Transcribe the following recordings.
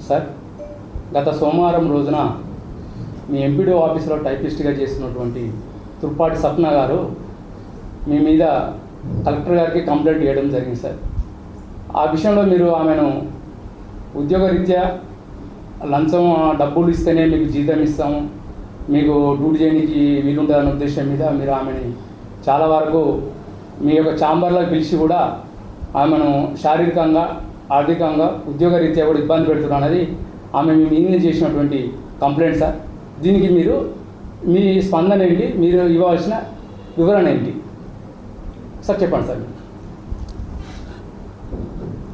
Sir, గత సోమవారం రోజున మీ ఎంపీడీఓ ఆఫీసులో టైపిస్ట్గా చేస్తున్నటువంటి తుర్పాటి సప్న గారు మీ మీద కలెక్టర్ గారికి కంప్లైంట్ చేయడం జరిగింది సార్. ఆ విషయంలో మీరు ఆమెను ఉద్యోగరీత్యా లంచం డబ్బులు ఇస్తేనే మీకు జీతం ఇస్తాము, మీకు డ్యూటీ చేయడానికి వీలుంటుందనే ఉద్దేశం మీద మీరు ఆమెని చాలా వరకు మీ యొక్క ఛాంబర్లోకి పిలిచి కూడా ఆమెను శారీరకంగా, ఆర్థికంగా, ఉద్యోగరీత్యా కూడా ఇబ్బంది పెడుతున్నారు అనేది ఆమె మీ మీద చేసినటువంటి కంప్లైంట్ సార్. దీనికి మీరు మీ స్పందన ఏంటి, మీరు ఇవ్వాల్సిన వివరణ ఏంటి సార్, చెప్పండి సార్.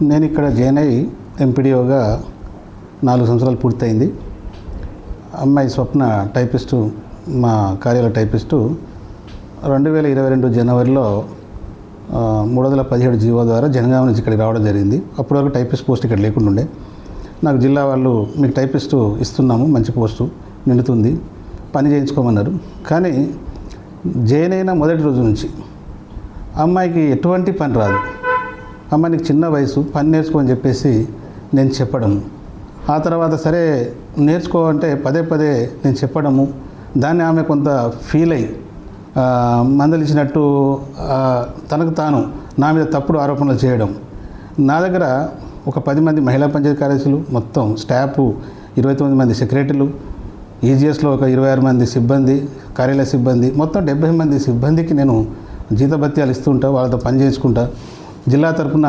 నేను ఇక్కడ జాయిన్ అయ్యి ఎంపీడీఓగా 4 సంవత్సరాలు పూర్తయింది. అమ్మాయి స్వప్న టైపిస్టు, మా కార్యాలయ టైపిస్టు 2022 జనవరిలో 317 జీవో ద్వారా జనగామ నుంచి ఇక్కడికి రావడం జరిగింది. అప్పటి వరకు టైపిస్ట్ పోస్ట్ ఇక్కడ లేకుండా ఉండే. నాకు జిల్లా వాళ్ళు మీకు టైపిస్టు ఇస్తున్నాము, మంచి పోస్టు నిండుతుంది, పని చేయించుకోమన్నారు. కానీ జాయిన్ అయిన మొదటి రోజు నుంచి అమ్మాయికి ఎటువంటి పని రాదు. అమ్మాయి నీకు చిన్న వయసు, పని నేర్చుకో అని చెప్పేసి నేను చెప్పడము. ఆ తర్వాత సరే నేర్చుకో అంటే పదే పదే నేను చెప్పడము. దాన్ని ఆమె కొంత ఫీల్ అయ్యి మందలించినట్టు తనకు తాను నా మీద తప్పుడు ఆరోపణలు చేయడం. నా దగ్గర ఒక 10 మంది మహిళా పంచాయతీ కార్యదర్శులు, మొత్తం స్టాఫ్ 29 మంది సెక్రటరీలు, ఈజీఎస్లో ఒక 26 మంది సిబ్బంది, కార్యాలయ సిబ్బంది, మొత్తం 70 మంది సిబ్బందికి నేను జీతభత్యాలు ఇస్తుంటా, వాళ్ళతో పని చేసుకుంటా. జిల్లా తరఫున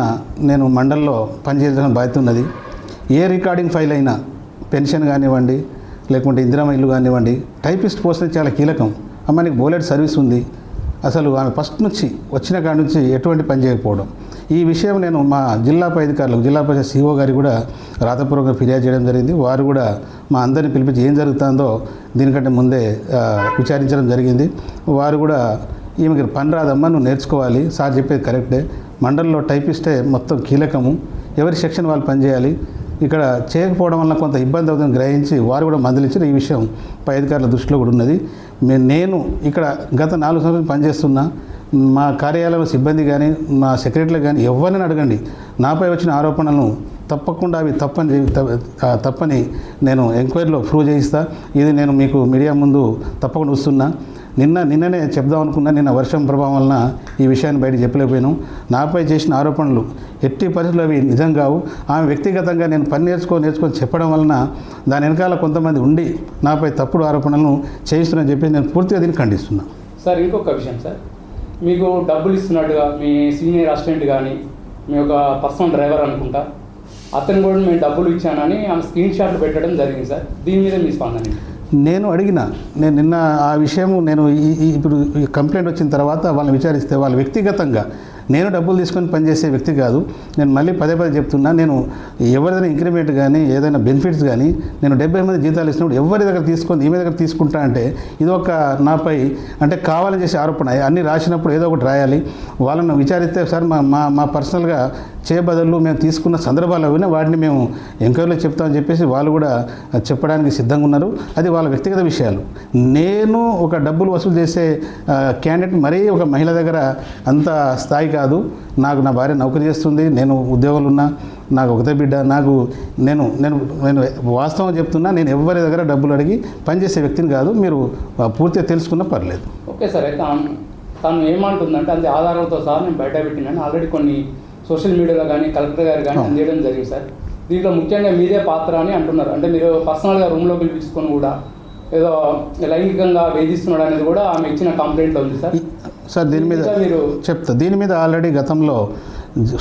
నేను మండల్లో పనిచేయాల్సిన బాధ్యత ఉన్నది. ఏ రికార్డింగ్ ఫైల్ అయినా, పెన్షన్ కానివ్వండి, లేకుంటే ఇందిరామ ఇల్లు కానివ్వండి, టైపిస్ట్ పోస్ట్ చాలా కీలకం. అమ్మ నీకు బోలెట్ సర్వీస్ ఉంది. అసలు ఆమె ఫస్ట్ నుంచి వచ్చిన కాడి నుంచి ఎటువంటి పని చేయకపోవడం. ఈ విషయం నేను మా జిల్లా పై అధికారులకు, జిల్లా పరిషత్ సిఓ గారి కూడా రాతపూర్వకంగా ఫిర్యాదు చేయడం జరిగింది. వారు కూడా మా అందరిని పిలిపించి ఏం జరుగుతుందో దీనికంటే ముందే విచారించడం జరిగింది. వారు కూడా ఈమెకి పని రాదమ్మా, నువ్వు నేర్చుకోవాలి, సార్ చెప్పేది కరెక్టే, మండలంలో టైపిస్టే మొత్తం కీలకము, ఎవరి సెక్షన్ వాళ్ళు పనిచేయాలి, ఇక్కడ చేయకపోవడం వల్ల కొంత ఇబ్బంది అవుతుందని గ్రహించి వారు కూడా మందలించిన ఈ విషయం పై అధికారుల దృష్టిలో కూడా ఉన్నది. నేను ఇక్కడ గత 4 సంవత్సరాలు పనిచేస్తున్నా. మా కార్యాలయంలో సిబ్బంది కానీ, మా సెక్రటరీలు కానీ ఎవరిని అడగండి, నాపై వచ్చిన ఆరోపణలను తప్పకుండా అవి తప్పని నేను ఎంక్వైరీలో ప్రూవ్ చేయిస్తా. ఇది నేను మీకు మీడియా ముందు తప్పకుండా వస్తున్నా. నిన్ననే చెప్దాం అనుకున్నా, నిన్న వర్షం ప్రభావం వలన ఈ విషయాన్ని బయట చెప్పలేకపోయాను. నాపై చేసిన ఆరోపణలు ఎట్టి పరిస్థితులు అవి నిజం కావు. ఆమె వ్యక్తిగతంగా నేను పని నేర్చుకొని చెప్పడం వలన దాని వెనకాల కొంతమంది ఉండి నాపై తప్పుడు ఆరోపణలను చేయిస్తున్నారని చెప్పి నేను పూర్తిగా దీన్ని ఖండిస్తున్నాను. సార్, ఇంకొక విషయం సార్, మీకు డబ్బులు ఇస్తున్నట్టుగా మీ సీనియర్ అసిస్టెంట్ కానీ, మీ యొక్క పర్సనల్ డ్రైవర్ అనుకుంటా, అతను కూడా మేము డబ్బులు ఇచ్చానని ఆమె స్క్రీన్ షాట్లు పెట్టడం జరిగింది సార్. దీని మీద మీ స్పందన? నేను అడిగిన, నేను నిన్న ఆ విషయం నేను ఇప్పుడు కంప్లైంట్ వచ్చిన తర్వాత వాళ్ళని విచారిస్తే వాళ్ళు వ్యక్తిగతంగా, నేను డబ్బులు తీసుకొని పనిచేసే వ్యక్తి కాదు. నేను మళ్ళీ పదే చెప్తున్నా, నేను ఎవరిదైనా ఇంక్రిమెంట్ కానీ, ఏదైనా బెనిఫిట్స్ కానీ, నేను 70 మంది జీతాలు ఇచ్చినప్పుడు ఎవరి దగ్గర తీసుకొని ఈమె దగ్గర తీసుకుంటా అంటే ఇది ఒక నాపై అంటే కావాలని చేసే ఆరోపణ. అన్నీ రాసినప్పుడు ఏదో ఒకటి రాయాలి. వాళ్ళను విచారిస్తే సార్ మా పర్సనల్గా చేయబదులు మేము తీసుకున్న సందర్భాలు అవినా వాటిని మేము ఎంక్వైరీలో చెప్తామని చెప్పేసి వాళ్ళు కూడా చెప్పడానికి సిద్ధంగా ఉన్నారు. అది వాళ్ళ వ్యక్తిగత విషయాలు. నేను ఒక డబ్బులు వసూలు చేసే క్యాండిడేట్ మరీ ఒక మహిళ దగ్గర అంత స్థాయి కాదు. నాకు నా భార్య నౌకరీ చేస్తుంది, నేను ఉద్యోగాలు ఉన్నా, నాకు ఒకటే బిడ్డ, నేను వాస్తవం చెప్తున్నా. నేను ఎవరి దగ్గర డబ్బులు అడిగి పనిచేసే వ్యక్తిని కాదు. మీరు పూర్తిగా తెలుసుకున్నా పర్లేదు. ఓకే సార్, అయితే తను ఏమంటుందంటే అది ఆధారాలతో సహా నేను బయట పెట్టినాను, ఆల్రెడీ కొన్ని సోషల్ మీడియాలో కానీ కలెక్టర్ గారు కానీ అందజేయడం జరిగింది సార్. దీంట్లో ముఖ్యంగా మీదే పాత్ర అని అంటున్నారు. అంటే మీరు పర్సనల్గా రూమ్లో పిలిపించుకొని కూడా ఏదో లైంగికంగా వేధిస్తున్నాడు అనేది కూడా ఆమె ఇచ్చిన కంప్లైంట్లో ఉంది సార్. సార్ దీని మీద మీరు చెప్తా. దీని మీద ఆల్రెడీ గతంలో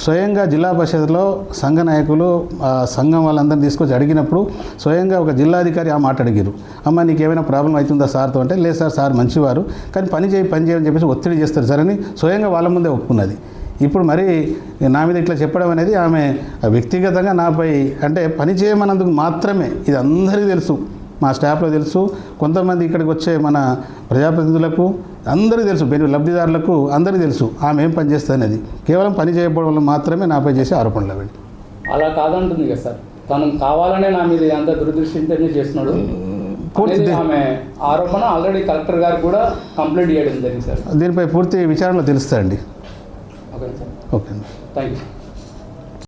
స్వయంగా జిల్లా పరిషత్లో సంఘ నాయకులు సంఘం వాళ్ళందరినీ తీసుకొచ్చి అడిగినప్పుడు స్వయంగా ఒక జిల్లాధికారి ఆ మాట అడిగారు, అమ్మ నీకు ఏమైనా ప్రాబ్లం అవుతుందా సార్తో అంటే, లేదు సార్ మంచివారు, కానీ పని చేయని చెప్పేసి ఒత్తిడి చేస్తారు సార్ అని స్వయంగా వాళ్ళ ముందే ఒప్పుకున్నది. ఇప్పుడు మరి నా మీద ఇట్లా చెప్పడం అనేది ఆమె వ్యక్తిగతంగా నాపై అంటే పని చేయమన్నందుకు మాత్రమే. ఇది అందరికీ తెలుసు, మా స్టాఫ్లో తెలుసు, కొంతమంది ఇక్కడికి వచ్చే మన ప్రజాప్రతినిధులకు అందరికీ తెలుసు, లబ్ధిదారులకు అందరికీ తెలుసు ఆమె ఏం పని చేస్తుంది అనేది. కేవలం పని చేయకపోవడం వల్ల మాత్రమే నాపై చేసే ఆరోపణలు అవి. అలా కాదంటుంది కదా సార్, తను కావాలనే నా మీద అంత దురదృష్టితో చేస్తున్నాడు. ఆమె ఆరోపణ ఆల్రెడీ కలెక్టర్ గారు కూడా కంప్లైంట్ చేయడం జరిగింది సార్. దీనిపై పూర్తి విచారణలో తెలుస్తాయండి. Okay sir. Okay, thank you.